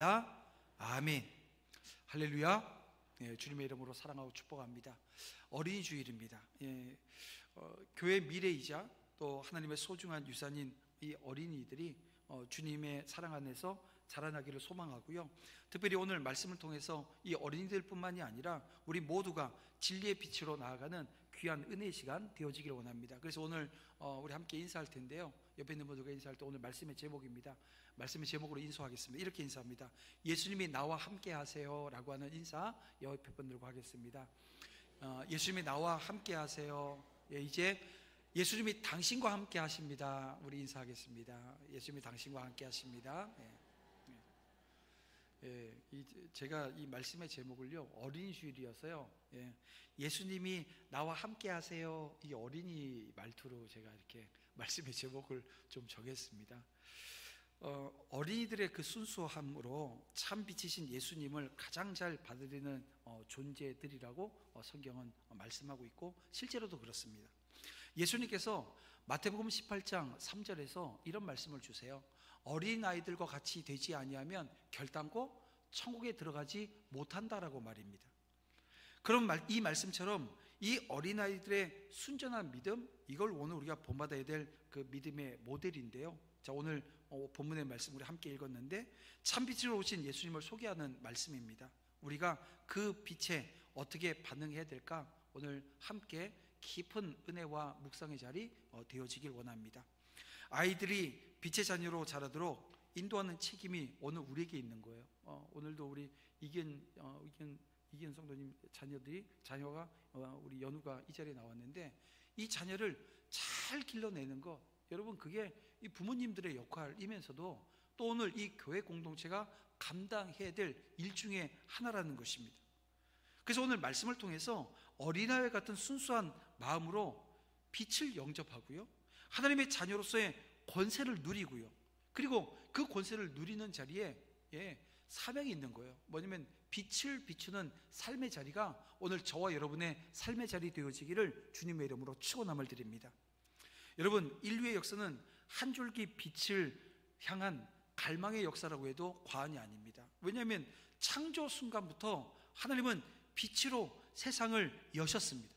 아멘. 할렐루야. 주님의 이름으로 사랑하고 축복합니다. 어린이 주일입니다. 교회 미래이자 또 하나님의 소중한 유산인 이 어린이들이 주님의 사랑 안에서 자라나기를 소망하고요. 특별히 오늘 말씀을 통해서 이 어린이들뿐만이 아니라 우리 모두가 진리의 빛으로 나아가는 귀한 은혜의 시간 되어지기를 원합니다. 그래서 오늘 우리 함께 인사할 텐데요. 옆에 있는 모두가 인사할 때 오늘 말씀의 제목입니다. 말씀의 제목으로 인사하겠습니다. 이렇게 인사합니다. 예수님이 나와 함께 하세요 라고 하는 인사 옆에 분들과 하겠습니다. 예수님이 나와 함께 하세요. 이제 예수님이 당신과 함께 하십니다. 우리 인사하겠습니다. 예수님이 당신과 함께 하십니다. 제가 이 말씀의 제목을요, 어린이 주일이어서요, 예수님이 나와 함께 하세요, 이 어린이 말투로 제가 이렇게 말씀의 제목을 좀 정했습니다. 어린이들의 그 순수함으로 참 빛이신 예수님을 가장 잘 받아들이는 존재들이라고 성경은 말씀하고 있고 실제로도 그렇습니다. 예수님께서 마태복음 18장 3절에서 이런 말씀을 주세요. 어린아이들과 같이 되지 아니하면 결단코 천국에 들어가지 못한다라고 말입니다. 그럼 이 말씀처럼 이 어린아이들의 순전한 믿음, 이걸 오늘 우리가 본받아야 될 그 믿음의 모델인데요. 자, 오늘 본문의 말씀 우리 함께 읽었는데 참빛으로 오신 예수님을 소개하는 말씀입니다. 우리가 그 빛에 어떻게 반응해야 될까? 오늘 함께 깊은 은혜와 묵상의 자리 되어지길 원합니다. 아이들이 빛의 자녀로 자라도록 인도하는 책임이 오늘 우리에게 있는 거예요. 오늘도 우리 이견 성도님 자녀가 우리 연우가 이 자리에 나왔는데 이 자녀를 잘 길러내는 거, 여러분 그게 이 부모님들의 역할이면서도 또 오늘 이 교회 공동체가 감당해야 될 일 중에 하나라는 것입니다. 그래서 오늘 말씀을 통해서 어린아이 같은 순수한 마음으로 빛을 영접하고요, 하나님의 자녀로서의 권세를 누리고요, 그리고 그 권세를 누리는 자리에 사명이 있는 거예요. 뭐냐면 빛을 비추는 삶의 자리가 오늘 저와 여러분의 삶의 자리 되어지기를 주님의 이름으로 축원함을 드립니다. 여러분, 인류의 역사는 한 줄기 빛을 향한 갈망의 역사라고 해도 과언이 아닙니다. 왜냐하면 창조 순간부터 하나님은 빛으로 세상을 여셨습니다.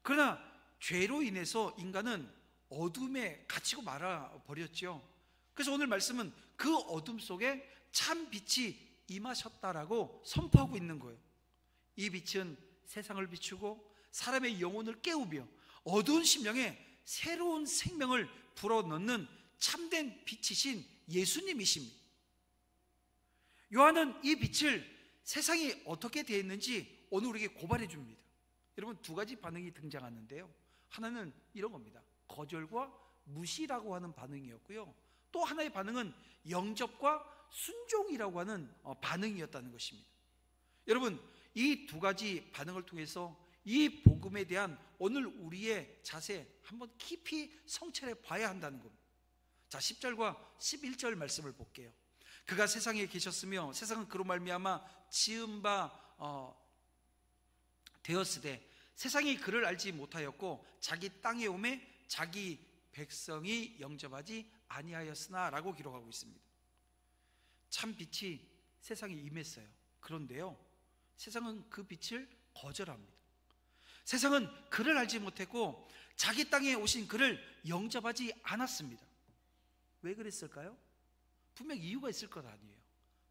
그러나 죄로 인해서 인간은 어둠에 갇히고 말아버렸죠. 그래서 오늘 말씀은 그 어둠 속에 참 빛이 임하셨다라고 선포하고 있는 거예요. 이 빛은 세상을 비추고 사람의 영혼을 깨우며 어두운 심령에 새로운 생명을 불어넣는 참된 빛이신 예수님이십니다. 요한은 이 빛을 세상이 어떻게 되어 있는지 오늘 우리에게 고발해 줍니다. 여러분, 두 가지 반응이 등장하는데요, 하나는 이런 겁니다. 거절과 무시라고 하는 반응이었고요, 또 하나의 반응은 영접과 순종이라고 하는 반응이었다는 것입니다. 여러분, 이 두 가지 반응을 통해서 이 복음에 대한 오늘 우리의 자세 한번 깊이 성찰해 봐야 한다는 겁니다. 자, 10절과 11절 말씀을 볼게요. 그가 세상에 계셨으며 세상은 그로 말미암아 지은 바 되었으되 세상이 그를 알지 못하였고 자기 땅에 오매 자기 백성이 영접하지 아니하였으나 라고 기록하고 있습니다. 참 빛이 세상에 임했어요. 그런데요, 세상은 그 빛을 거절합니다. 세상은 그를 알지 못했고 자기 땅에 오신 그를 영접하지 않았습니다. 왜 그랬을까요? 분명 이유가 있을 것 아니에요.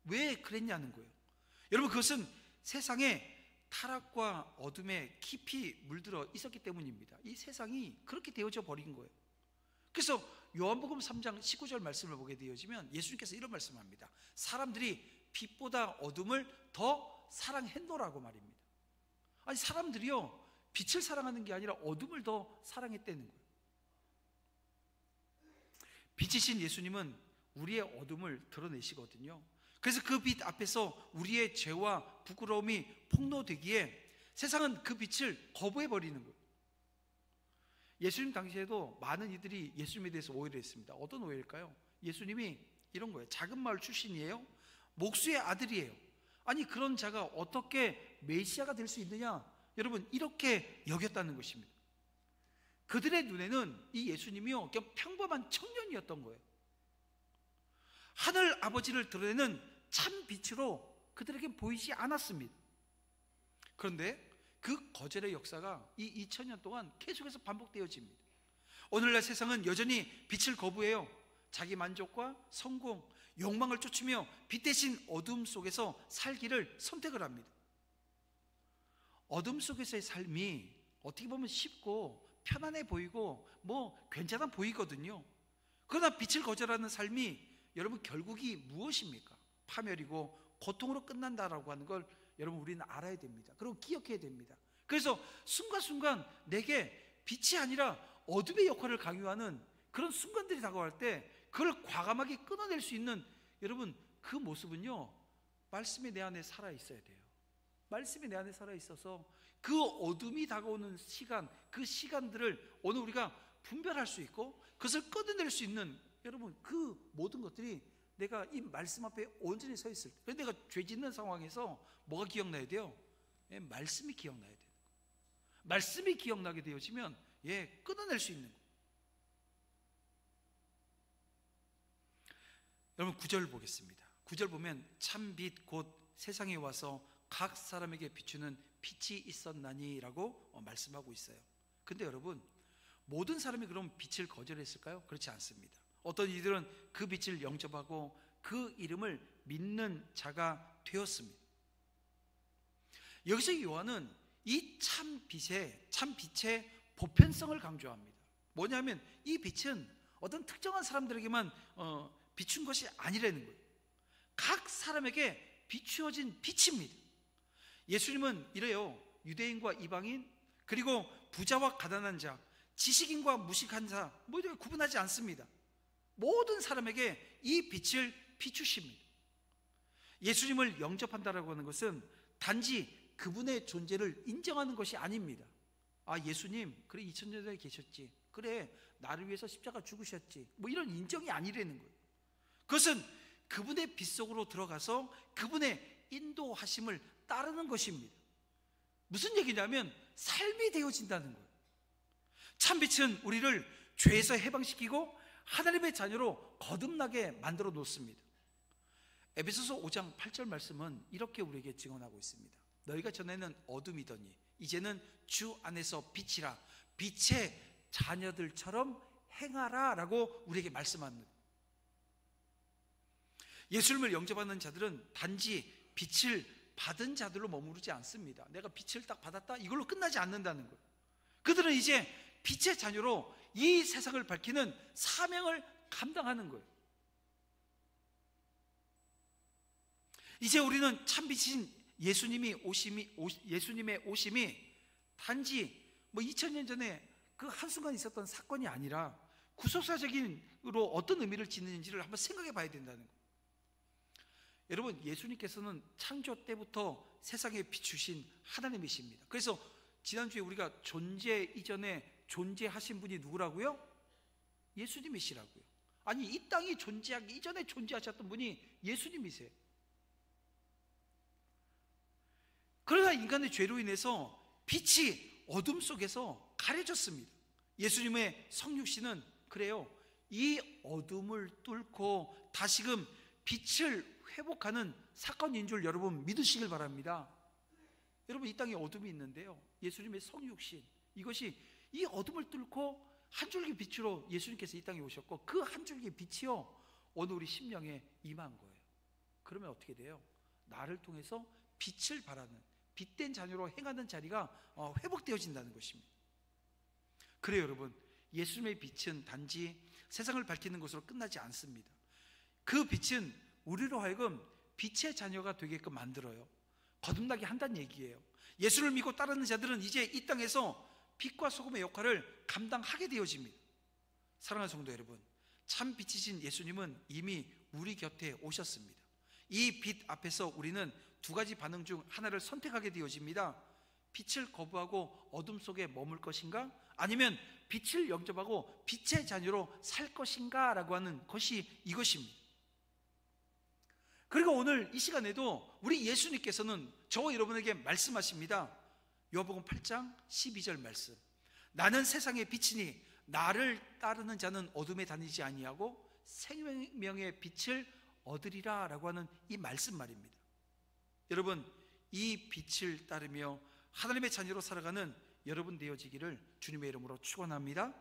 왜 그랬냐는 거예요. 여러분, 그것은 세상에 타락과 어둠에 깊이 물들어 있었기 때문입니다. 이 세상이 그렇게 되어져 버린 거예요. 그래서 요한복음 3장 19절 말씀을 보게 되어지면 예수님께서 이런 말씀을 합니다. 사람들이 빛보다 어둠을 더 사랑했노라고 말입니다. 아니, 사람들이요, 빛을 사랑하는 게 아니라 어둠을 더 사랑했다는 거예요. 빛이신 예수님은 우리의 어둠을 드러내시거든요. 그래서 그 빛 앞에서 우리의 죄와 부끄러움이 폭로되기에 세상은 그 빛을 거부해버리는 거예요. 예수님 당시에도 많은 이들이 예수님에 대해서 오해를 했습니다. 어떤 오해일까요? 예수님이 이런 거예요. 작은 마을 출신이에요. 목수의 아들이에요. 아니, 그런 자가 어떻게 메시아가 될 수 있느냐? 여러분, 이렇게 여겼다는 것입니다. 그들의 눈에는 이 예수님이요, 그냥 평범한 청년이었던 거예요. 하늘 아버지를 드러내는 참 빛으로 그들에게 보이지 않았습니다. 그런데 그 거절의 역사가 이 2000년 동안 계속해서 반복되어집니다. 오늘날 세상은 여전히 빛을 거부해요. 자기 만족과 성공, 욕망을 쫓으며 빛 대신 어둠 속에서 살기를 선택을 합니다. 어둠 속에서의 삶이 어떻게 보면 쉽고 편안해 보이고 괜찮아 보이거든요. 그러나 빛을 거절하는 삶이 여러분 결국이 무엇입니까? 파멸이고 고통으로 끝난다라고 하는 걸 여러분 우리는 알아야 됩니다. 그리고 기억해야 됩니다. 그래서 순간순간 내게 빛이 아니라 어둠의 역할을 강요하는 그런 순간들이 다가올 때 그걸 과감하게 끊어낼 수 있는 여러분 그 모습은요, 말씀이 내 안에 살아있어야 돼요. 말씀이 내 안에 살아있어서 그 어둠이 다가오는 시간, 그 시간들을 오늘 우리가 분별할 수 있고 그것을 끊어낼 수 있는 여러분 그 모든 것들이 내가 이 말씀 앞에 온전히 서 있을 때, 그런데 내가 죄 짓는 상황에서 뭐가 기억나야 돼요? 말씀이 기억나야 돼요. 말씀이 기억나게 되어지면 끊어낼 수 있는 거예요. 여러분 9절 보겠습니다. 9절 보면 참 빛 곧 세상에 와서 각 사람에게 비추는 빛이 있었나니라고 말씀하고 있어요. 근데 여러분 모든 사람이 그럼 빛을 거절했을까요? 그렇지 않습니다. 어떤 이들은 그 빛을 영접하고 그 이름을 믿는 자가 되었습니다. 여기서 요한은 이 참 빛의 보편성을 강조합니다. 뭐냐면 이 빛은 어떤 특정한 사람들에게만 비춘 것이 아니라는 거예요. 각 사람에게 비추어진 빛입니다. 예수님은 이래요. 유대인과 이방인, 그리고 부자와 가난한 자, 지식인과 무식한 자, 이렇게 구분하지 않습니다. 모든 사람에게 이 빛을 비추십니다. 예수님을 영접한다라고 하는 것은 단지 그분의 존재를 인정하는 것이 아닙니다. 예수님 그래 2000년 전에 계셨지, 그래 나를 위해서 십자가 죽으셨지, 이런 인정이 아니라는 거예요. 그것은 그분의 빛 속으로 들어가서 그분의 인도하심을 따르는 것입니다. 무슨 얘기냐면 삶이 되어진다는 거예요. 참빛은 우리를 죄에서 해방시키고 하나님의 자녀로 거듭나게 만들어 놓습니다. 에베소서 5장 8절 말씀은 이렇게 우리에게 증언하고 있습니다. 너희가 전에는 어둠이더니 이제는 주 안에서 빛이라, 빛의 자녀들처럼 행하라 라고 우리에게 말씀합니다. 예수님을 영접하는 자들은 단지 빛을 받은 자들로 머무르지 않습니다. 내가 빛을 딱 받았다 이걸로 끝나지 않는다는 거예요. 그들은 이제 빛의 자녀로 이 세상을 밝히는 사명을 감당하는 거예요. 이제 우리는 참빛인 예수님의 오심이 단지 2000년 전에 그 한순간 있었던 사건이 아니라 구속사적인으로 어떤 의미를 지니는지를 한번 생각해 봐야 된다는 거예요. 여러분 예수님께서는 창조 때부터 세상에 비추신 하나님이십니다. 그래서 지난주에 우리가 존재 이전에 존재하신 분이 누구라고요? 예수님이시라고요. 아니 이 땅이 존재하기 이전에 존재하셨던 분이 예수님이세요. 그러나 인간의 죄로 인해서 빛이 어둠 속에서 가려졌습니다. 예수님의 성육신은 그래요, 이 어둠을 뚫고 다시금 빛을 회복하는 사건인 줄 여러분 믿으시길 바랍니다. 여러분 이 땅에 어둠이 있는데요, 예수님의 성육신, 이것이 이 어둠을 뚫고 한 줄기 빛으로 예수님께서 이 땅에 오셨고 그 한 줄기 빛이요 오늘 우리 심령에 임한 거예요. 그러면 어떻게 돼요? 나를 통해서 빛을 발하는 빛된 자녀로 행하는 자리가 회복되어진다는 것입니다. 그래요 여러분, 예수님의 빛은 단지 세상을 밝히는 것으로 끝나지 않습니다. 그 빛은 우리로 하여금 빛의 자녀가 되게끔 만들어요. 거듭나게 한다는 얘기예요. 예수를 믿고 따르는 자들은 이제 이 땅에서 빛과 소금의 역할을 감당하게 되어집니다. 사랑하는 성도 여러분, 참 빛이신 예수님은 이미 우리 곁에 오셨습니다. 이 빛 앞에서 우리는 두 가지 반응 중 하나를 선택하게 되어집니다. 빛을 거부하고 어둠 속에 머물 것인가, 아니면 빛을 영접하고 빛의 자녀로 살 것인가 라고 하는 것이 이것입니다. 그리고 오늘 이 시간에도 우리 예수님께서는 저와 여러분에게 말씀하십니다. 요한복음 8장 12절 말씀, 나는 세상의 빛이니 나를 따르는 자는 어둠에 다니지 아니하고 생명의 빛을 얻으리라 라고 하는 이 말씀 말입니다. 여러분, 이 빛을 따르며 하나님의 자녀로 살아가는 여러분 되어지기를 주님의 이름으로 축원합니다.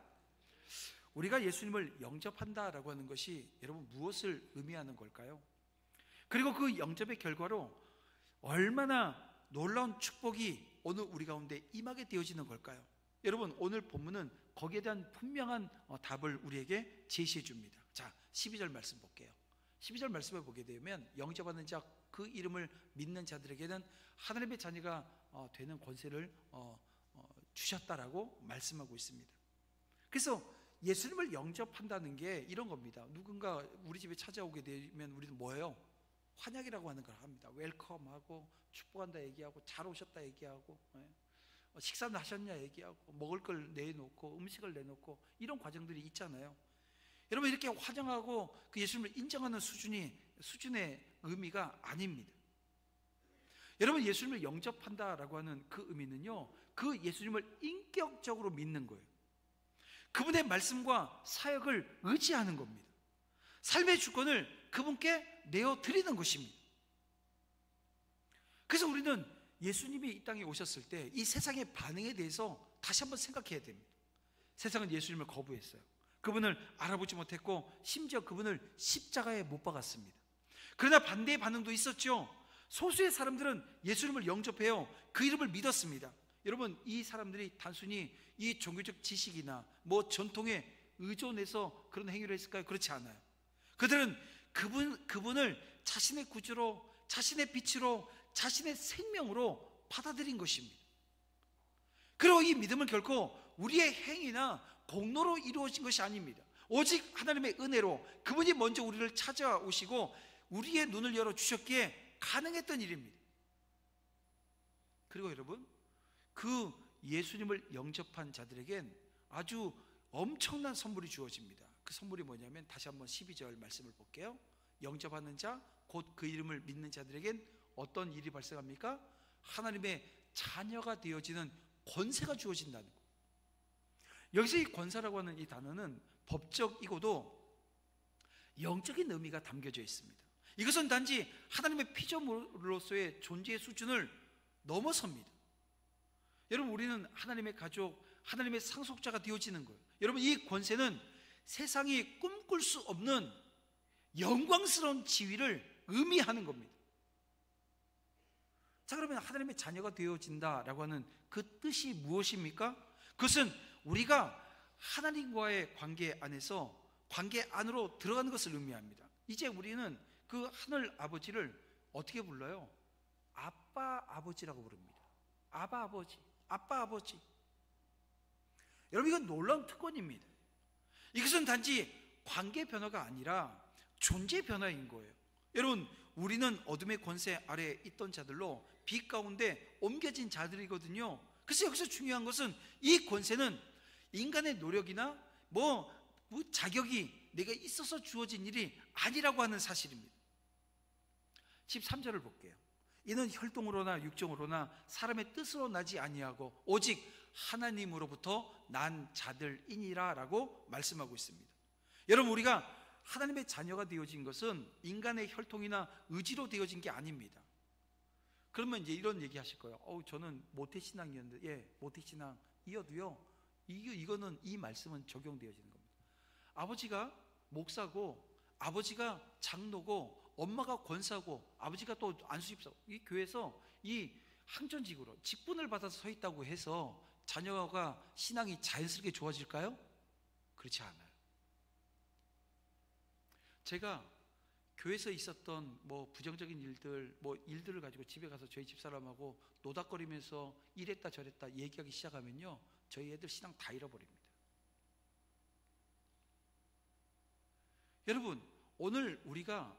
우리가 예수님을 영접한다라고 하는 것이 여러분 무엇을 의미하는 걸까요? 그리고 그 영접의 결과로 얼마나 놀라운 축복이 오늘 우리 가운데 임하게 되어지는 걸까요? 여러분, 오늘 본문은 거기에 대한 분명한 답을 우리에게 제시해 줍니다. 자, 12절 말씀 볼게요. 12절 말씀을 보게 되면 영접하는 자, 그 이름을 믿는 자들에게는 하나님의 자녀가 되는 권세를 주셨다라고 말씀하고 있습니다. 그래서 예수님을 영접한다는 게 이런 겁니다. 누군가 우리 집에 찾아오게 되면 우리는 뭐예요? 환영이라고 하는 걸 합니다. 웰컴하고 축복한다 얘기하고 잘 오셨다 얘기하고 식사는 하셨냐 얘기하고 먹을 걸 내놓고 음식을 내놓고 이런 과정들이 있잖아요. 여러분, 이렇게 환영하고 그 예수님을 인정하는 수준의 의미가 아닙니다. 여러분, 예수님을 영접한다라고 하는 그 의미는요, 그 예수님을 인격적으로 믿는 거예요. 그분의 말씀과 사역을 의지하는 겁니다. 삶의 주권을 그분께 내어드리는 것입니다. 그래서 우리는 예수님이 이 땅에 오셨을 때 이 세상의 반응에 대해서 다시 한번 생각해야 됩니다. 세상은 예수님을 거부했어요. 그분을 알아보지 못했고 심지어 그분을 십자가에 못 박았습니다. 그러나 반대의 반응도 있었죠. 소수의 사람들은 예수님을 영접해요. 그 이름을 믿었습니다. 여러분, 이 사람들이 단순히 이 종교적 지식이나 뭐 전통에 의존해서 그런 행위를 했을까요? 그렇지 않아요. 그들은 그분을 자신의 구주로, 자신의 빛으로, 자신의 생명으로 받아들인 것입니다. 그리고 이 믿음은 결코 우리의 행위나 공로로 이루어진 것이 아닙니다. 오직 하나님의 은혜로 그분이 먼저 우리를 찾아오시고 우리의 눈을 열어주셨기에 가능했던 일입니다. 그리고 여러분, 그 예수님을 영접한 자들에겐 아주 엄청난 선물이 주어집니다. 그 선물이 뭐냐면 다시 한번 12절 말씀을 볼게요. 영접하는 자, 곧 그 이름을 믿는 자들에겐 어떤 일이 발생합니까? 하나님의 자녀가 되어지는 권세가 주어진다는 것. 여기서 이 권세라고 하는 이 단어는 법적이고도 영적인 의미가 담겨져 있습니다. 이것은 단지 하나님의 피조물로서의 존재의 수준을 넘어섭니다. 여러분, 우리는 하나님의 가족, 하나님의 상속자가 되어지는 거예요. 여러분, 이 권세는 세상이 꿈꿀 수 없는 영광스러운 지위를 의미하는 겁니다. 자, 그러면 하나님의 자녀가 되어진다라고 하는 그 뜻이 무엇입니까? 그것은 우리가 하나님과의 관계 안에서 관계 안으로 들어가는 것을 의미합니다. 이제 우리는 그 하늘 아버지를 어떻게 불러요? 아빠 아버지라고 부릅니다. 아바 아버지, 아빠 아버지. 여러분, 이건 놀라운 특권입니다. 이것은 단지 관계 변화가 아니라 존재 변화인 거예요. 여러분, 우리는 어둠의 권세 아래에 있던 자들로 빛 가운데 옮겨진 자들이거든요. 그래서 여기서 중요한 것은 이 권세는 인간의 노력이나 뭐 자격이 내가 있어서 주어진 일이 아니라고 하는 사실입니다. 13절을 볼게요. 이는 혈통으로나 육정으로나 사람의 뜻으로 나지 아니하고 오직 하나님으로부터 난 자들이니라 라고 말씀하고 있습니다. 여러분, 우리가 하나님의 자녀가 되어진 것은 인간의 혈통이나 의지로 되어진 게 아닙니다. 그러면 이제 이런 얘기 하실 거예요. 저는 모태신앙이었는데, 예, 모태신앙이어도요, 이거는 이 말씀은 적용되어지는 겁니다. 아버지가 목사고, 아버지가 장로고, 엄마가 권사고, 아버지가 또 안수집사고, 이 교회에서 이 항전직으로 직분을 받아서 서 있다고 해서 자녀가 신앙이 자연스럽게 좋아질까요? 그렇지 않아요. 제가 교회에서 있었던 뭐 부정적인 일들, 뭐 일들을 가지고 집에 가서 저희 집사람하고 노닥거리면서 이랬다 저랬다 얘기하기 시작하면요, 저희 애들 신앙 다 잃어버립니다. 여러분, 오늘 우리가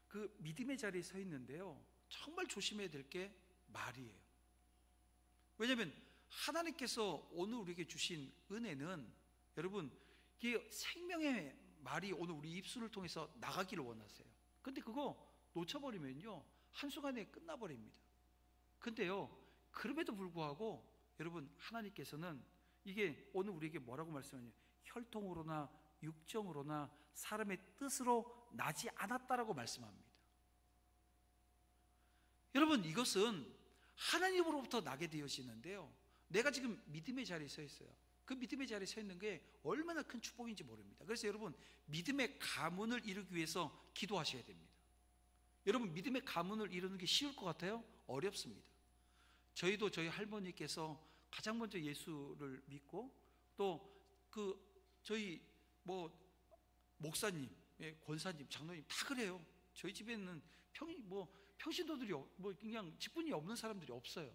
그 믿음의 자리에 서 있는데요, 정말 조심해야 될 게 말이에요. 왜냐하면 하나님께서 오늘 우리에게 주신 은혜는, 여러분, 이게 생명의 말이 오늘 우리 입술을 통해서 나가기를 원하세요. 근데 그거 놓쳐버리면요, 한순간에 끝나버립니다. 근데요, 그럼에도 불구하고 여러분, 하나님께서는 이게 오늘 우리에게 뭐라고 말씀하냐, 혈통으로나 육정으로나 사람의 뜻으로 나지 않았다라고 말씀합니다. 여러분, 이것은 하나님으로부터 나게 되어지는데요, 내가 지금 믿음의 자리에 서 있어요. 그 믿음의 자리에 서 있는 게 얼마나 큰 축복인지 모릅니다. 그래서 여러분, 믿음의 가문을 이루기 위해서 기도하셔야 됩니다. 여러분, 믿음의 가문을 이루는 게 쉬울 것 같아요? 어렵습니다. 저희도 저희 할머니께서 가장 먼저 예수를 믿고, 또 저희 목사님, 권사님, 장로님 다 그래요. 저희 집에는 평신도들이 그냥 직분이 없는 사람들이 없어요.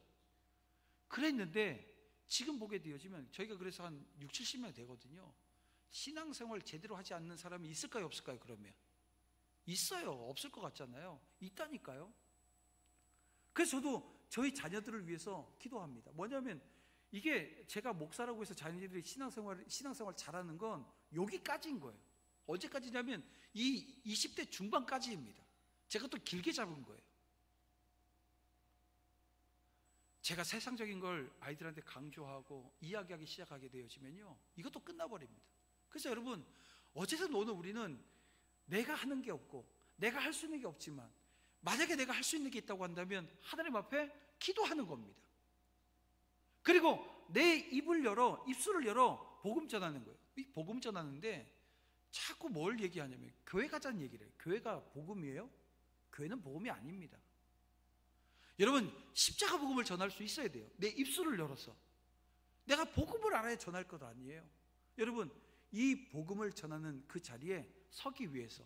그랬는데 지금 보게 되어지면 저희가 그래서 한 6, 70명 되거든요. 신앙생활 제대로 하지 않는 사람이 있을까요, 없을까요? 그러면 있어요. 없을 것 같잖아요. 있다니까요. 그래서 저도 저희 자녀들을 위해서 기도합니다. 뭐냐면, 이게 제가 목사라고 해서 자녀들이 신앙생활 잘하는 건 여기까지인 거예요. 언제까지냐면 이 20대 중반까지입니다. 제가 또 길게 잡은 거예요. 제가 세상적인 걸 아이들한테 강조하고 이야기하기 시작하게 되어지면요, 이것도 끝나버립니다. 그래서 여러분, 어쨌든 오늘 우리는 내가 하는 게 없고 내가 할 수 있는 게 없지만, 만약에 내가 할 수 있는 게 있다고 한다면 하나님 앞에 기도하는 겁니다. 그리고 내 입술을 열어 복음 전하는 거예요. 이 복음 전하는데 자꾸 뭘 얘기하냐면 교회 가자는 얘기를 해요. 교회가 복음이에요? 교회는 복음이 아닙니다. 여러분, 십자가 복음을 전할 수 있어야 돼요. 내 입술을 열어서 내가 복음을 알아야 전할 것 아니에요. 여러분, 이 복음을 전하는 그 자리에 서기 위해서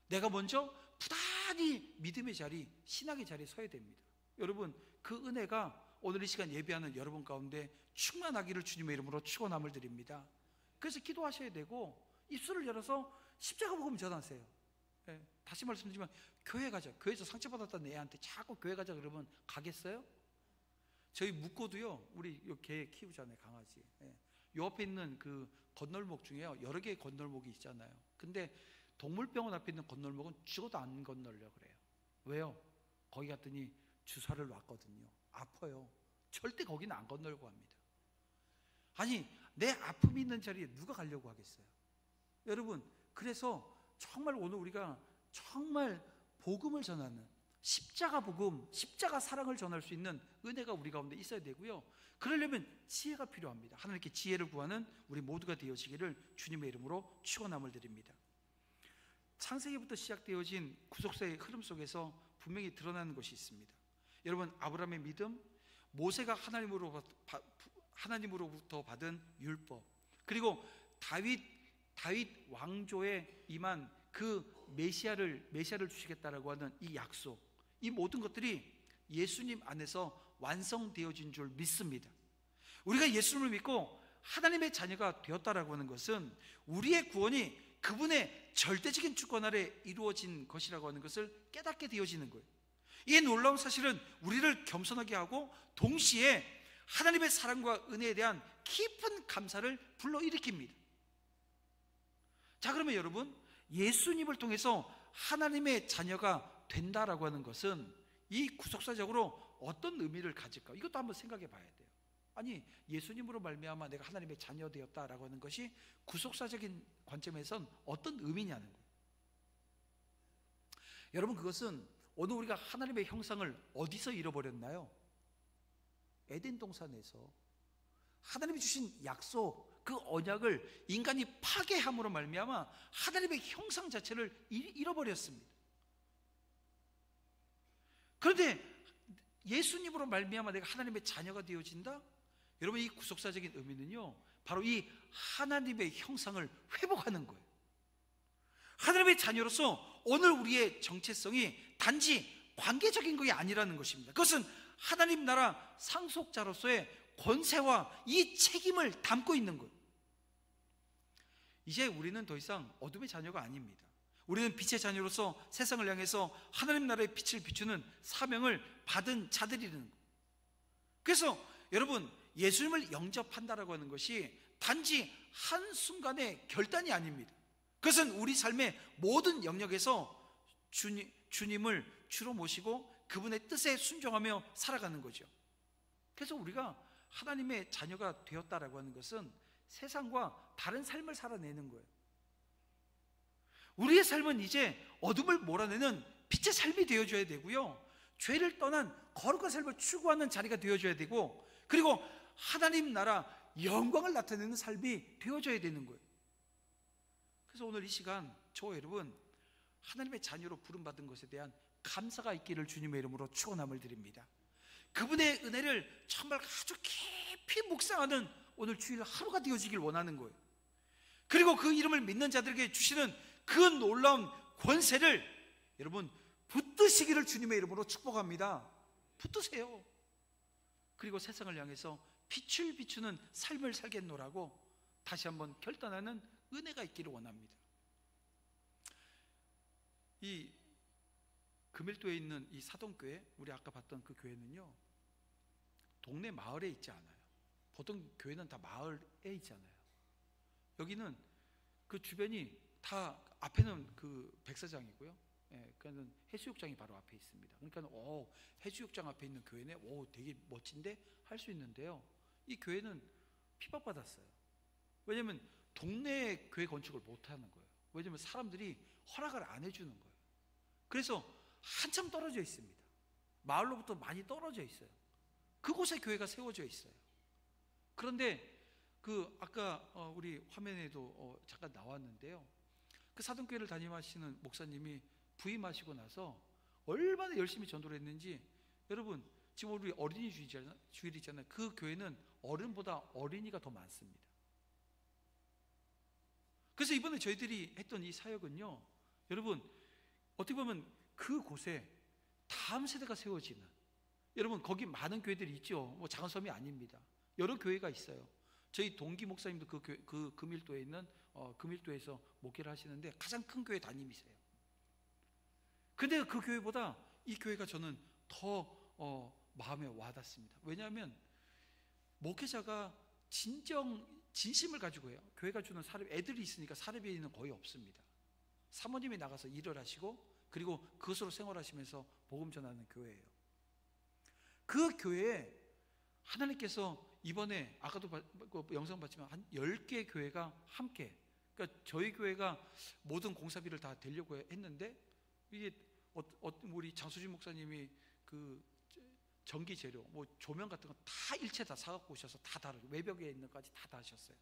내가 먼저 부단히 믿음의 자리, 신학의 자리에 서야 됩니다. 여러분, 그 은혜가 오늘 이 시간 예배하는 여러분 가운데 충만하기를 주님의 이름으로 축원함을 드립니다. 그래서 기도하셔야 되고 입술을 열어서 십자가 복음 전하세요. 다시 말씀드리지만 교회 가자, 교회에서 상처받았던 애한테 자꾸 교회 가자 그러면 가겠어요? 저희 묵고도요, 우리 개 키우잖아요, 강아지. 요 앞에 있는 그 건널목 중에요, 여러 개의 건널목이 있잖아요. 근데 동물병원 앞에 있는 건널목은 죽어도 안 건널려 그래요. 왜요? 거기 갔더니 주사를 놨거든요. 아파요. 절대 거기는 안 건널고 합니다. 아니, 내 아픔이 있는 자리에 누가 가려고 하겠어요? 여러분, 그래서 정말 오늘 우리가 정말 복음을 전하는 십자가 복음, 십자가 사랑을 전할 수 있는 은혜가 우리 가운데 있어야 되고요, 그러려면 지혜가 필요합니다. 하나님께 지혜를 구하는 우리 모두가 되어지기를 주님의 이름으로 축원함을 드립니다. 창세기부터 시작되어진 구속사의 흐름 속에서 분명히 드러나는 것이 있습니다. 여러분, 아브라함의 믿음, 모세가 하나님으로부터 받은 율법, 그리고 다윗 왕조에 임한 그 메시아를 주시겠다라고 하는 이 약속, 이 모든 것들이 예수님 안에서 완성되어진 줄 믿습니다. 우리가 예수님을 믿고 하나님의 자녀가 되었다라고 하는 것은 우리의 구원이 그분의 절대적인 주권 아래 이루어진 것이라고 하는 것을 깨닫게 되어지는 거예요. 이 놀라운 사실은 우리를 겸손하게 하고 동시에 하나님의 사랑과 은혜에 대한 깊은 감사를 불러일으킵니다. 자, 그러면 여러분, 예수님을 통해서 하나님의 자녀가 된다라고 하는 것은 이 구속사적으로 어떤 의미를 가질까? 이것도 한번 생각해 봐야 돼요. 아니, 예수님으로 말미암아 내가 하나님의 자녀 되었다라고 하는 것이 구속사적인 관점에선 어떤 의미냐는 거예요. 여러분, 그것은 오늘 우리가 하나님의 형상을 어디서 잃어버렸나요? 에덴 동산에서 하나님이 주신 약속, 그 언약을 인간이 파괴함으로 말미암아 하나님의 형상 자체를 잃어버렸습니다. 그런데 예수님으로 말미암아 내가 하나님의 자녀가 되어진다? 여러분, 이 구속사적인 의미는요, 바로 이 하나님의 형상을 회복하는 거예요. 하나님의 자녀로서 오늘 우리의 정체성이 단지 관계적인 것이 아니라는 것입니다. 그것은 하나님 나라 상속자로서의 권세와 이 책임을 담고 있는 거예요. 이제 우리는 더 이상 어둠의 자녀가 아닙니다. 우리는 빛의 자녀로서 세상을 향해서 하나님 나라의 빛을 비추는 사명을 받은 자들이라는 거예요. 그래서 여러분, 예수님을 영접한다라고 하는 것이 단지 한순간의 결단이 아닙니다. 그것은 우리 삶의 모든 영역에서 주님을 주로 모시고 그분의 뜻에 순종하며 살아가는 거죠. 그래서 우리가 하나님의 자녀가 되었다라고 하는 것은 세상과 다른 삶을 살아내는 거예요. 우리의 삶은 이제 어둠을 몰아내는 빛의 삶이 되어줘야 되고요, 죄를 떠난 거룩한 삶을 추구하는 자리가 되어줘야 되고, 그리고 하나님 나라 영광을 나타내는 삶이 되어줘야 되는 거예요. 그래서 오늘 이 시간 저와 여러분, 하나님의 자녀로 부름받은 것에 대한 감사가 있기를 주님의 이름으로 축원함을 드립니다. 그분의 은혜를 정말 아주 깊이 묵상하는 오늘 주일 하루가 되어지길 원하는 거예요. 그리고 그 이름을 믿는 자들에게 주시는 그 놀라운 권세를 여러분 붙드시기를 주님의 이름으로 축복합니다. 붙드세요. 그리고 세상을 향해서 빛을 비추는 삶을 살겠노라고 다시 한번 결단하는 은혜가 있기를 원합니다. 이 금일도에 있는 이 사동교회, 우리 아까 봤던 그 교회는요, 동네 마을에 있지 않아요. 보통 교회는 다 마을에 있잖아요. 여기는 그 주변이 다, 앞에는 그 백사장이고요, 그러니까 해수욕장이 바로 앞에 있습니다. 그러니까 해수욕장 앞에 있는 교회네, 되게 멋진데 할 수 있는데요, 이 교회는 핍박받았어요. 왜냐하면 동네에 교회 건축을 못하는 거예요. 왜냐하면 사람들이 허락을 안 해주는 거예요. 그래서 한참 떨어져 있습니다. 마을로부터 많이 떨어져 있어요. 그곳에 교회가 세워져 있어요. 그런데 그 아까 우리 화면에도 잠깐 나왔는데요, 그 사동교회를 담임하시는 목사님이 부임하시고 나서 얼마나 열심히 전도를 했는지, 여러분 지금 우리 어린이 주일이잖아요. 그 교회는 어른보다 어린이가 더 많습니다. 그래서 이번에 저희들이 했던 이 사역은요, 여러분 어떻게 보면 그곳에 다음 세대가 세워지는, 여러분 거기 많은 교회들이 있죠. 뭐 작은 섬이 아닙니다. 여러 교회가 있어요. 저희 동기 목사님도 그 금일도에 있는 금일도에서 목회를 하시는데 가장 큰 교회 담임이세요. 근데 그 교회보다 이 교회가 저는 더 마음에 와닿습니다. 왜냐하면 목회자가 진심을 가지고 해요. 교회가 주는 사례비, 애들이 있으니까 사례비는 거의 없습니다. 사모님이 나가서 일을 하시고, 그리고 그것으로 생활하시면서 복음 전하는 교회예요. 그 교회에 하나님께서 이번에 아까도 영상 봤지만 한 10개 교회가 함께, 그러니까 저희 교회가 모든 공사비를 다 대려고 했는데, 이게 우리 장수진 목사님이 그 전기 재료, 뭐 조명 같은 거 다 일체 다 사갖고 오셔서 다 다르고, 외벽에 있는 것까지 다 하셨어요.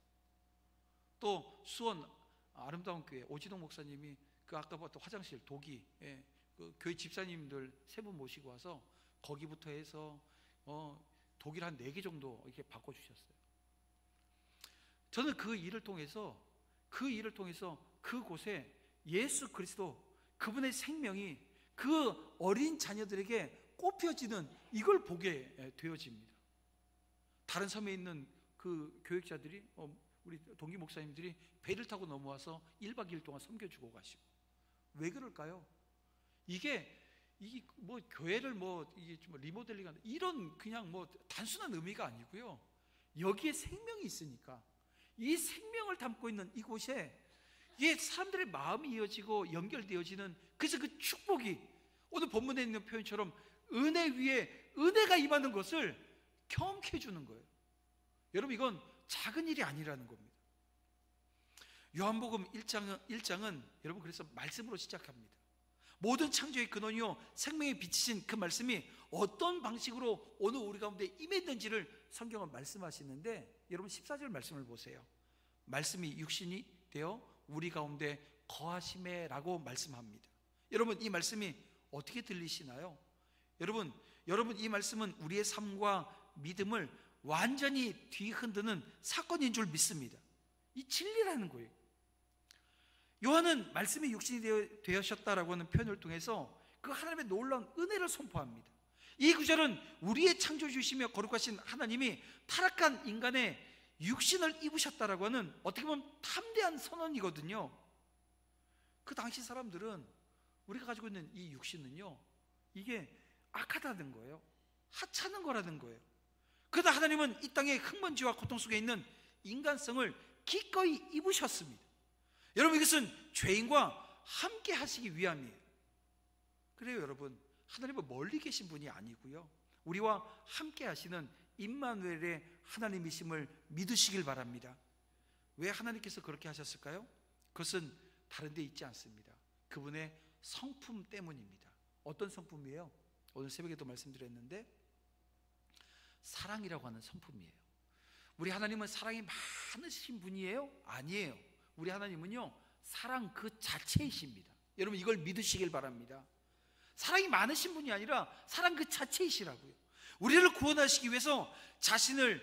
또 수원 아름다운 교회 오지동 목사님이 그 아까 봤던 화장실 도기, 그 교회 집사님들 3분 모시고 와서 거기부터 해서 도기를 한 4개 정도 이렇게 바꿔주셨어요. 저는 그 일을 통해서 그곳에 예수 그리스도, 그분의 생명이 그 어린 자녀들에게 꽃피어지는 이걸 보게 되어집니다. 다른 섬에 있는 그 교육자들이, 우리 동기 목사님들이 배를 타고 넘어와서 1박 2일 동안 섬겨주고 가시고. 왜 그럴까요? 이게 뭐 교회를 이게 좀 리모델링하는 이런 그냥 뭐 단순한 의미가 아니고요, 여기에 생명이 있으니까, 이 생명을 담고 있는 이곳에 이게 사람들의 마음이 이어지고 연결되어지는, 그래서 그 축복이 오늘 본문에 있는 표현처럼 은혜 위에 은혜가 임하는 것을 경험케 해주는 거예요. 여러분 이건 작은 일이 아니라는 겁니다. 요한복음 1장은 여러분 그래서 말씀으로 시작합니다. 모든 창조의 근원이요 생명의 빛이신 그 말씀이 어떤 방식으로 오늘 우리 가운데 임했는지를 성경은 말씀하시는데, 여러분 14절 말씀을 보세요. 말씀이 육신이 되어 우리 가운데 거하심에 라고 말씀합니다. 여러분 이 말씀이 어떻게 들리시나요? 여러분 이 말씀은 우리의 삶과 믿음을 완전히 뒤흔드는 사건인 줄 믿습니다. 이 진리라는 거예요. 요한은 말씀이 육신이 되어셨다라고 하는 표현을 통해서 그 하나님의 놀라운 은혜를 선포합니다. 이 구절은 우리의 창조주시며 거룩하신 하나님이 타락한 인간의 육신을 입으셨다라고 하는 어떻게 보면 담대한 선언이거든요. 그 당시 사람들은 우리가 가지고 있는 이 육신은요, 이게 악하다는 거예요. 하찮은 거라는 거예요. 그러다 하나님은 이 땅의 흙먼지와 고통 속에 있는 인간성을 기꺼이 입으셨습니다. 여러분 이것은 죄인과 함께 하시기 위함이에요. 그래요 여러분, 하나님은 멀리 계신 분이 아니고요, 우리와 함께 하시는 임마누엘의 하나님이심을 믿으시길 바랍니다. 왜 하나님께서 그렇게 하셨을까요? 그것은 다른 데 있지 않습니다. 그분의 성품 때문입니다. 어떤 성품이에요? 오늘 새벽에도 말씀드렸는데 사랑이라고 하는 성품이에요. 우리 하나님은 사랑이 많으신 분이에요? 아니에요. 우리 하나님은요, 사랑 그 자체이십니다. 여러분 이걸 믿으시길 바랍니다. 사랑이 많으신 분이 아니라 사랑 그 자체이시라고요. 우리를 구원하시기 위해서 자신을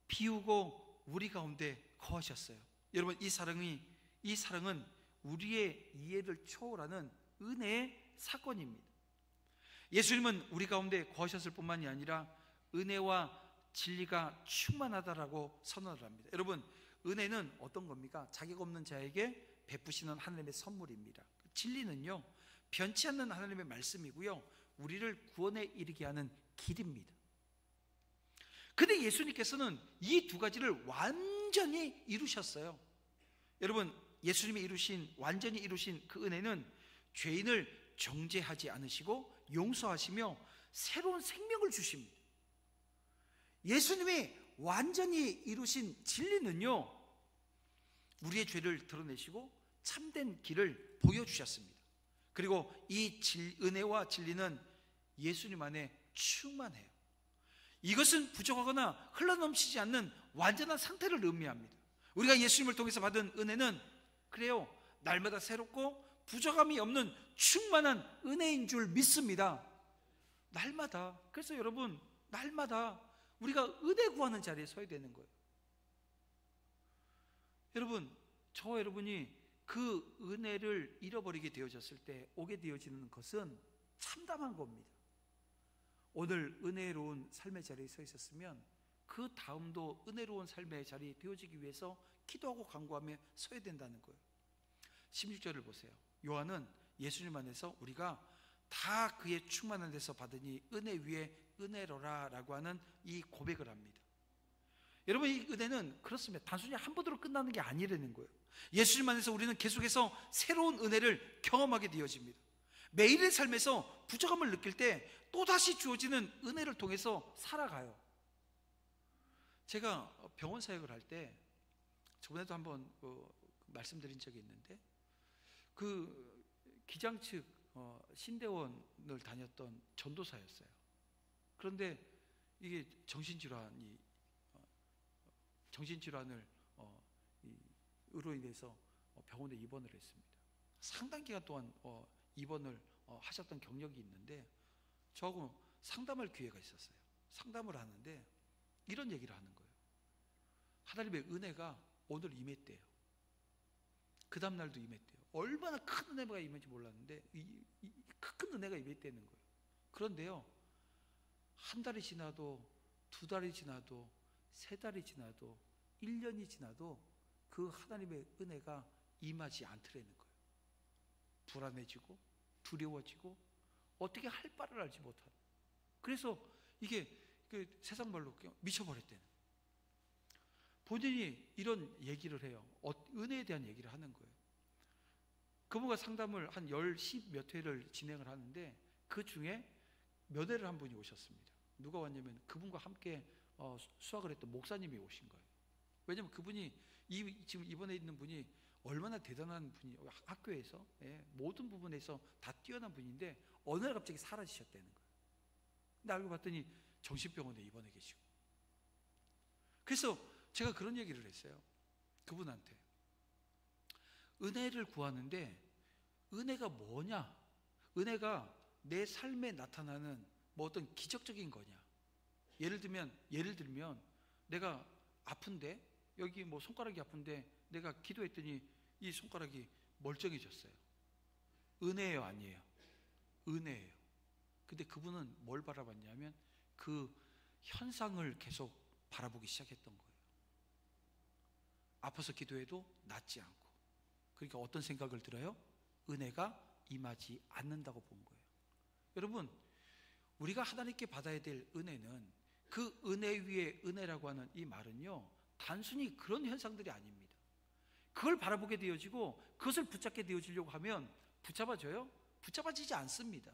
비우고 우리 가운데 거하셨어요. 여러분 이 사랑은 우리의 이해를 초월하는 은혜의 사건입니다. 예수님은 우리 가운데 거하셨을 뿐만이 아니라 은혜와 진리가 충만하다라고 선언을 합니다. 여러분 은혜는 어떤 겁니까? 자격 없는 자에게 베푸시는 하나님의 선물입니다. 진리는요, 변치 않는 하나님의 말씀이고요, 우리를 구원에 이르게 하는 길입니다. 근데 예수님께서는 이 두 가지를 완전히 이루셨어요. 여러분 예수님이 완전히 이루신 그 은혜는 죄인을 정죄하지 않으시고 용서하시며 새로운 생명을 주십니다. 예수님이 완전히 이루신 진리는요, 우리의 죄를 드러내시고 참된 길을 보여주셨습니다. 그리고 이 은혜와 진리는 예수님 안에 충만해요. 이것은 부족하거나 흘러넘치지 않는 완전한 상태를 의미합니다. 우리가 예수님을 통해서 받은 은혜는 그래요, 날마다 새롭고 부족함이 없는 충만한 은혜인 줄 믿습니다. 날마다. 그래서 여러분 날마다 우리가 은혜 구하는 자리에 서야 되는 거예요. 여러분 저와 여러분이 그 은혜를 잃어버리게 되어졌을 때 오게 되어지는 것은 참담한 겁니다. 오늘 은혜로운 삶의 자리에 서 있었으면 그 다음도 은혜로운 삶의 자리에 되어지기 위해서 기도하고 간구하며 서야 된다는 거예요. 16절을 보세요. 요한은 예수님 안에서 우리가 다 그의 충만한 데서 받으니 은혜 위에 은혜로라 라고 하는 이 고백을 합니다. 여러분 이 은혜는 그렇습니다. 단순히 한 번으로 끝나는 게 아니라는 거예요. 예수님 안에서 우리는 계속해서 새로운 은혜를 경험하게 되어집니다. 매일의 삶에서 부족함을 느낄 때 또다시 주어지는 은혜를 통해서 살아가요. 제가 병원 사역을 할 때 저번에도 한번 말씀드린 적이 있는데 그 기장 측 신대원을 다녔던 전도사였어요. 그런데 이게 정신질환을 으로 인해서 병원에 입원을 했습니다. 상당 기간 동안 입원을 하셨던 경력이 있는데 저하고 상담할 기회가 있었어요. 상담을 하는데 이런 얘기를 하는 거예요. 하나님의 은혜가 오늘 임했대요. 그 다음 날도 임했대요. 얼마나 큰 은혜가 임했는지 몰랐는데 큰 은혜가 임했다는 거예요. 그런데요, 한 달이 지나도 두 달이 지나도 세 달이 지나도 1년이 지나도 그 하나님의 은혜가 임하지 않더라는 거예요. 불안해지고 두려워지고 어떻게 할 바를 알지 못하는. 그래서 이게 세상 말로 미쳐버렸대는. 본인이 이런 얘기를 해요. 은혜에 대한 얘기를 하는 거예요. 그분과 상담을 한 10몇 회를 진행을 하는데 그 중에 몇 회를 한 분이 오셨습니다. 누가 왔냐면 그분과 함께 수학을 했던 목사님이 오신 거예요. 왜냐하면 그분이 지금 이번에 있는 분이 얼마나 대단한 분이 학교에서 모든 부분에서 다 뛰어난 분인데 어느 날 갑자기 사라지셨다는 거예요. 근데 알고 봤더니 정신병원에 입원해 계시고. 그래서 제가 그런 얘기를 했어요. 그분한테 은혜를 구하는데 은혜가 뭐냐? 은혜가 내 삶에 나타나는 뭐 어떤 기적적인 거냐? 예를 들면 내가 아픈데 여기 뭐 손가락이 아픈데 내가 기도했더니 이 손가락이 멀쩡해졌어요. 은혜예요, 아니에요? 은혜예요. 근데 그분은 뭘 바라봤냐면 그 현상을 계속 바라보기 시작했던 거예요. 아파서 기도해도 낫지 않고. 그러니까 어떤 생각을 들어요? 은혜가 임하지 않는다고 본 거예요. 여러분, 우리가 하나님께 받아야 될 은혜는 그 은혜 위에 은혜라고 하는 이 말은요, 단순히 그런 현상들이 아닙니다. 그걸 바라보게 되어지고 그것을 붙잡게 되어지려고 하면 붙잡아져요? 붙잡아지지 않습니다.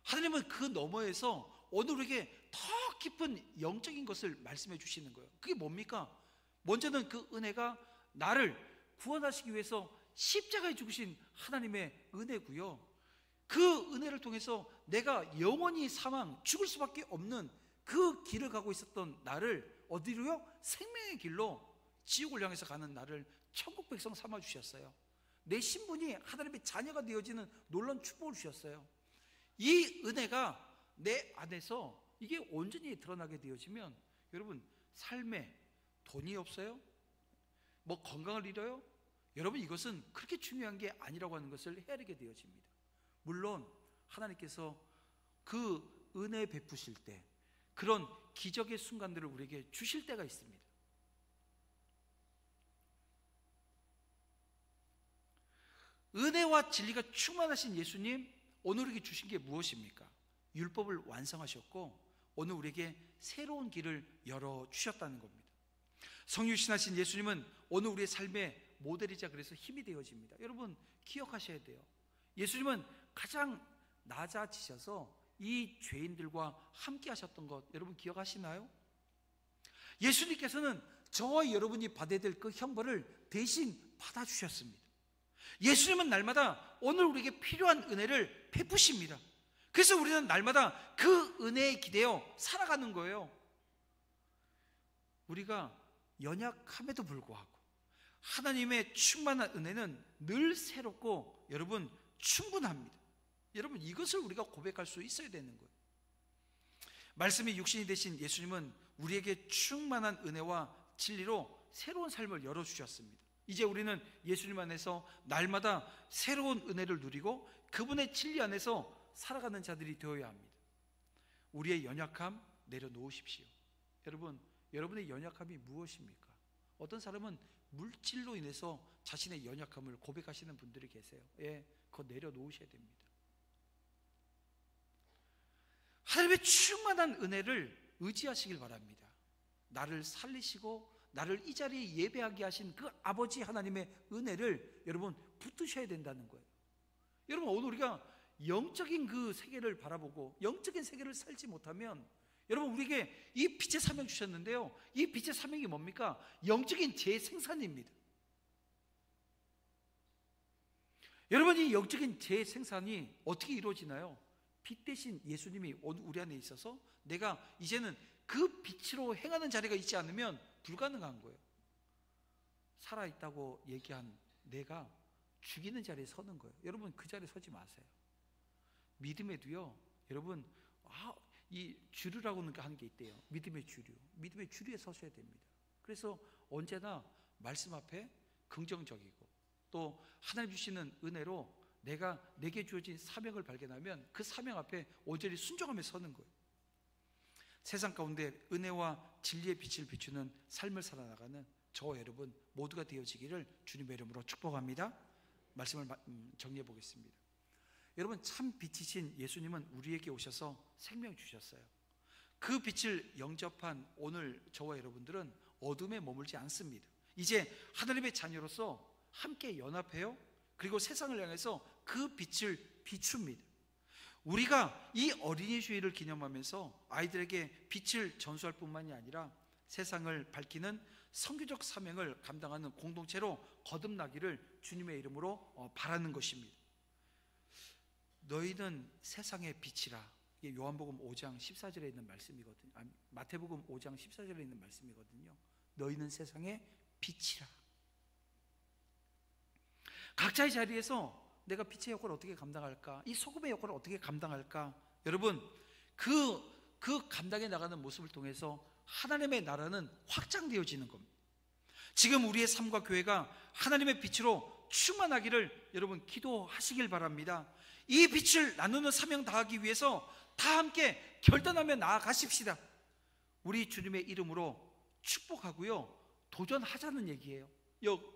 하나님은 그 너머에서 오늘 우리에게 더 깊은 영적인 것을 말씀해 주시는 거예요. 그게 뭡니까? 먼저는 그 은혜가 나를 구원하시기 위해서 십자가에 죽으신 하나님의 은혜고요. 그 은혜를 통해서 내가 영원히 사망, 죽을 수밖에 없는 그 길을 가고 있었던 나를 어디로요? 생명의 길로 지옥을 향해서 가는 나를 천국 백성 삼아 주셨어요. 내 신분이 하나님의 자녀가 되어지는 놀라운 축복을 주셨어요. 이 은혜가 내 안에서 이게 온전히 드러나게 되어지면 여러분, 삶에 돈이 없어요? 뭐 건강을 잃어요? 여러분, 이것은 그렇게 중요한 게 아니라고 하는 것을 헤아리게 되어집니다. 물론 하나님께서 그 은혜 베푸실 때 그런 기적의 순간들을 우리에게 주실 때가 있습니다. 은혜와 진리가 충만하신 예수님, 오늘 우리에게 주신 게 무엇입니까? 율법을 완성하셨고 오늘 우리에게 새로운 길을 열어주셨다는 겁니다. 성육신하신 예수님은 오늘 우리의 삶의 모델이자 그래서 힘이 되어집니다. 여러분, 기억하셔야 돼요. 예수님은 가장 낮아지셔서 이 죄인들과 함께 하셨던 것 여러분 기억하시나요? 예수님께서는 저와 여러분이 받아야 될 그 형벌을 대신 받아주셨습니다. 예수님은 날마다 오늘 우리에게 필요한 은혜를 베푸십니다. 그래서 우리는 날마다 그 은혜에 기대어 살아가는 거예요. 우리가 연약함에도 불구하고 하나님의 충만한 은혜는 늘 새롭고 여러분 충분합니다. 여러분, 이것을 우리가 고백할 수 있어야 되는 거예요. 말씀이 육신이 되신 예수님은 우리에게 충만한 은혜와 진리로 새로운 삶을 열어주셨습니다. 이제 우리는 예수님 안에서 날마다 새로운 은혜를 누리고 그분의 진리 안에서 살아가는 자들이 되어야 합니다. 우리의 연약함 내려놓으십시오. 여러분, 여러분의 연약함이 무엇입니까? 어떤 사람은 물질로 인해서 자신의 연약함을 고백하시는 분들이 계세요. 그거 내려놓으셔야 됩니다. 하나님의 충만한 은혜를 의지하시길 바랍니다. 나를 살리시고 나를 이 자리에 예배하게 하신 그 아버지 하나님의 은혜를 여러분 붙드셔야 된다는 거예요. 여러분, 오늘 우리가 영적인 그 세계를 바라보고 영적인 세계를 살지 못하면 여러분, 우리에게 이 빛의 사명 주셨는데요, 이 빛의 사명이 뭡니까? 영적인 재생산입니다. 여러분, 이 영적인 재생산이 어떻게 이루어지나요? 빛 대신 예수님이 우리 안에 있어서 내가 이제는 그 빛으로 행하는 자리가 있지 않으면 불가능한 거예요. 살아있다고 얘기한 내가 죽이는 자리에 서는 거예요. 여러분, 그 자리에 서지 마세요. 믿음에도요, 여러분, 이 주류라고 하는 게 있대요. 믿음의 주류. 믿음의 주류에 서셔야 됩니다. 그래서 언제나 말씀 앞에 긍정적이고 또 하나님 주시는 은혜로 내게 주어진 사명을 발견하면 그 사명 앞에 온전히 순종하며 서는 거예요. 세상 가운데 은혜와 진리의 빛을 비추는 삶을 살아나가는 저와 여러분 모두가 되어지기를 주님의 이름으로 축복합니다. 말씀을 정리해 보겠습니다. 여러분, 참 빛이신 예수님은 우리에게 오셔서 생명 주셨어요. 그 빛을 영접한 오늘 저와 여러분들은 어둠에 머물지 않습니다. 이제 하나님의 자녀로서 함께 연합해요. 그리고 세상을 향해서 그 빛을 비춥니다. 우리가 이 어린이 주일을 기념하면서 아이들에게 빛을 전수할 뿐만이 아니라 세상을 밝히는 선교적 사명을 감당하는 공동체로 거듭나기를 주님의 이름으로 바라는 것입니다. 너희는 세상의 빛이라. 이게 요한복음 5장 14절에 있는 말씀이거든요. 마태복음 5장 14절에 있는 말씀이거든요. 너희는 세상의 빛이라. 각자의 자리에서 내가 빛의 역할을 어떻게 감당할까? 이 소금의 역할을 어떻게 감당할까? 여러분, 그 감당해 나가는 모습을 통해서 하나님의 나라는 확장되어지는 겁니다. 지금 우리의 삶과 교회가 하나님의 빛으로 충만하기를 여러분 기도하시길 바랍니다. 이 빛을 나누는 사명 다하기 위해서 다 함께 결단하며 나아가십시다. 우리 주님의 이름으로 축복하고요, 도전하자는 얘기예요.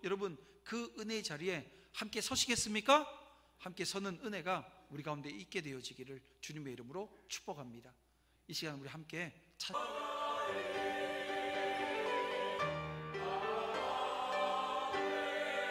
여러분, 그 은혜의 자리에 함께 서시겠습니까? 함께 서는 은혜가 우리 가운데 있게 되어지기를 주님의 이름으로 축복합니다. 이 시간 우리 함께